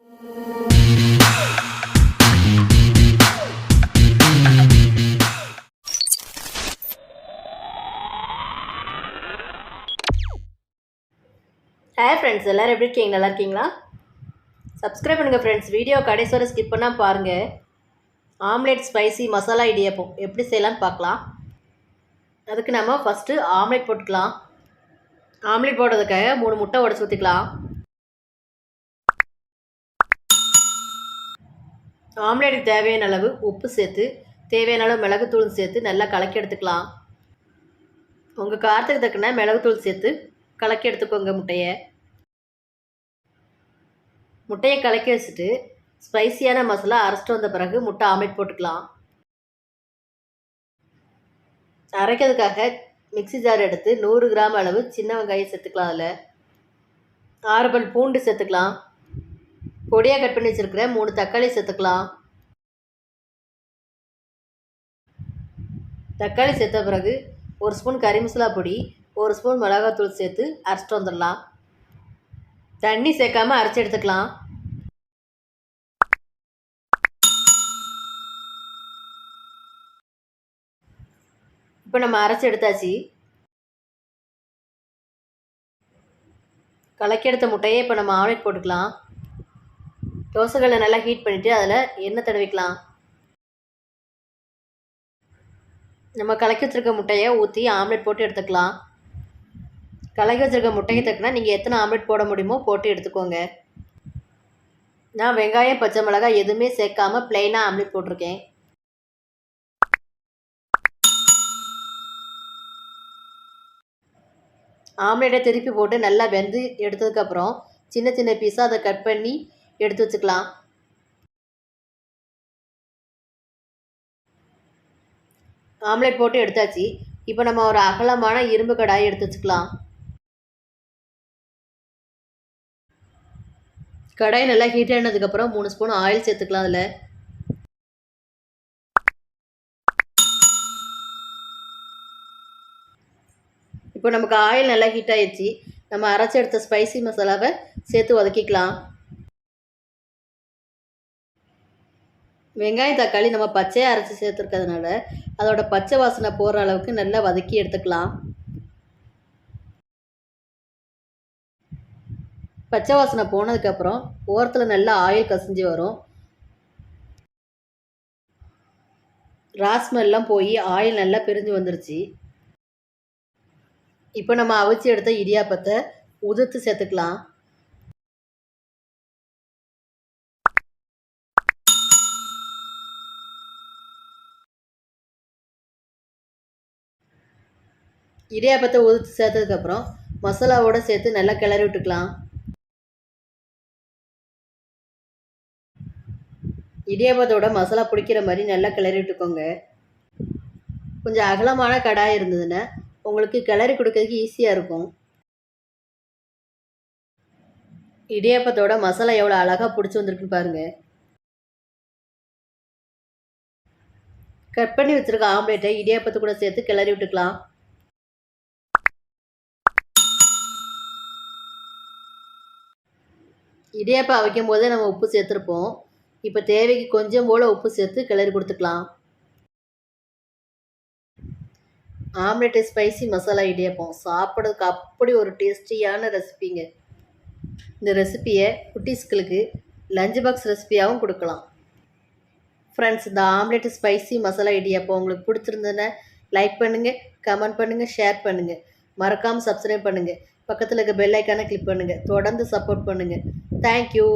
Hi friends, எல்லோரும் எப்படி இருக்கீங்க? நல்லா இருக்கீங்களா? சப்ஸ்கிரைப் பண்ணுங்கள் ஃப்ரெண்ட்ஸ். வீடியோ கடைசி வரை ஸ்கிப் பண்ணால் பாருங்கள். ஆம்லேட் ஸ்பைசி மசாலா இடியாப்பம் எப்படி செய்யலான்னு பார்க்கலாம். அதுக்கு நம்ம ஃபஸ்ட்டு ஆம்லேட் போட்டுக்கலாம். ஆம்லேட் போடுறதுக்காக 3 முட்டை உடச்சி ஊற்றிக்கலாம். ஆம்லேட்டுக்கு தேவையான அளவு உப்பு சேர்த்து, தேவையான அளவு மிளகுத்தூள் சேர்த்து நல்லா கலக்கி எடுத்துக்கலாம். உங்கள் காரத்துக்கு தக்கன மிளகுத்தூள் சேர்த்து கலக்கி எடுத்துக்கோங்க. முட்டையை கலக்கி வச்சுட்டு ஸ்பைசியான மசாலா அரைச்சிட்டு வந்த பிறகு முட்டை ஆம்லேட் போட்டுக்கலாம். அரைக்கிறதுக்காக மிக்சி ஜார் எடுத்து 100 கிராம் அளவு சின்ன வெங்காயம் சேர்த்துக்கலாம். அதில் 6 பல் பூண்டு சேர்த்துக்கலாம். பொடியாக கட் பண்ணி வச்சுருக்கிற 3 தக்காளி சேர்த்துக்கலாம். தக்காளி சேர்த்த பிறகு 1 ஸ்பூன் கறி மசாலா பொடி, 1 ஸ்பூன் மிளகாத்தூள் சேர்த்து அரைச்சிட்டு வந்துடலாம். தண்ணி சேர்க்காமல் அரைச்சி எடுத்துக்கலாம். இப்போ நம்ம அரைச்சி எடுத்தாச்சு. கலக்கி எடுத்த முட்டையை இப்போ நம்ம ஆம்லேட் போட்டுக்கலாம். தோசைகளை நல்லா ஹீட் பண்ணிவிட்டு அதில் எண்ணெய் தடவிக்கலாம். நம்ம கலக்கி வச்சுருக்க முட்டையை ஊற்றி ஆம்லேட் போட்டு எடுத்துக்கலாம். கலக்கி வச்சுருக்க முட்டையை தக்குனா நீங்கள் எத்தனை ஆம்லேட் போட முடியுமோ போட்டு எடுத்துக்கோங்க. நான் வெங்காயம் பச்சை மிளகாய் எதுவுமே சேர்க்காமல் ப்ளைனாக ஆம்லேட் போட்டிருக்கேன். ஆம்லேட்டை திருப்பி போட்டு நல்லா வெந்து எடுத்ததுக்கப்புறம் சின்ன சின்ன பீஸாக அதை கட் பண்ணி எடுத்து வச்சுக்கலாம். ஆம்லேட் போட்டு எடுத்தாச்சு. இப்போ நம்ம ஒரு அகலமான இரும்பு கடாயை எடுத்து வச்சுக்கலாம். கடாய் நல்லா ஹீட் ஆனதுக்கப்புறம் 3 ஸ்பூன் ஆயில் சேர்த்துக்கலாம். அதில் இப்போ நமக்கு ஆயில் நல்லா ஹீட் ஆகிடுச்சு. நம்ம அரைச்சி எடுத்த ஸ்பைசி மசாலாவை சேர்த்து வதக்கிக்கலாம். வெங்காயம் தக்காளி நம்ம பச்சையாக அரைச்சி சேர்த்துருக்கிறதுனால அதோட பச்சை வாசனை போகிற அளவுக்கு நல்லா வதக்கி எடுத்துக்கலாம். பச்சை வாசனை போனதுக்கப்புறம் ஓரத்தில் நல்லா ஆயில் கசிஞ்சு வரும். ராஸ்மெல்லாம் போய் ஆயில் நல்லா பிரிஞ்சு வந்துருச்சு. இப்போ நம்ம அவிச்சு எடுத்த இடியாப்பத்தை உதிர்த்து சேர்த்துக்கலாம். இடியாப்பத்தை உதிர்த்து சேர்த்ததுக்கப்புறம் மசாலாவோடு சேர்த்து நல்லா கிளறி விட்டுக்கலாம். இடியாப்பத்தோட மசாலா பிடிக்கிற மாதிரி நல்லா கிளறி விட்டுக்கோங்க. கொஞ்சம் அகலமான கடாய் இருந்ததுன்னா உங்களுக்கு கிளறி கொடுக்கறதுக்கு ஈஸியாக இருக்கும். இடியாப்பத்தோட மசாலா எவ்வளோ அழகாக பிடிச்சி வந்திருக்குன்னு பாருங்கள். கட் பண்ணி வச்சுருக்க ஆம்லேட்டை இடியாப்பத்தை கூட சேர்த்து கிளறி விட்டுக்கலாம். இடியாப்பம் வைக்கும் போதே நம்ம உப்பு சேர்த்துருப்போம். இப்போ தேவைக்கு கொஞ்சம் போல் உப்பு சேர்த்து கிளறி கொடுத்துக்கலாம். ஆம்லேட்டு ஸ்பைசி மசாலா இடியாப்பம் சாப்பிட்றதுக்கு அப்படி ஒரு டேஸ்டியான ரெசிபிங்க. இந்த ரெசிப்பியை குட்டீஸ்களுக்கு லஞ்ச் பாக்ஸ் ரெசிபியாகவும் கொடுக்கலாம். ஃப்ரெண்ட்ஸ், இந்த ஆம்லேட்டு ஸ்பைசி மசாலா இடியாப்பம் உங்களுக்கு பிடிச்சிருந்ததுன்னா லைக் பண்ணுங்கள், கமெண்ட் பண்ணுங்கள், ஷேர் பண்ணுங்கள். மறக்காமல் சப்ஸ்கிரைப் பண்ணுங்கள். பக்கத்தில் இருக்க பெல் ஐக்கானை கிளிக் பண்ணுங்கள். தொடர்ந்து சப்போர்ட் பண்ணுங்கள். தேங்க்யூ.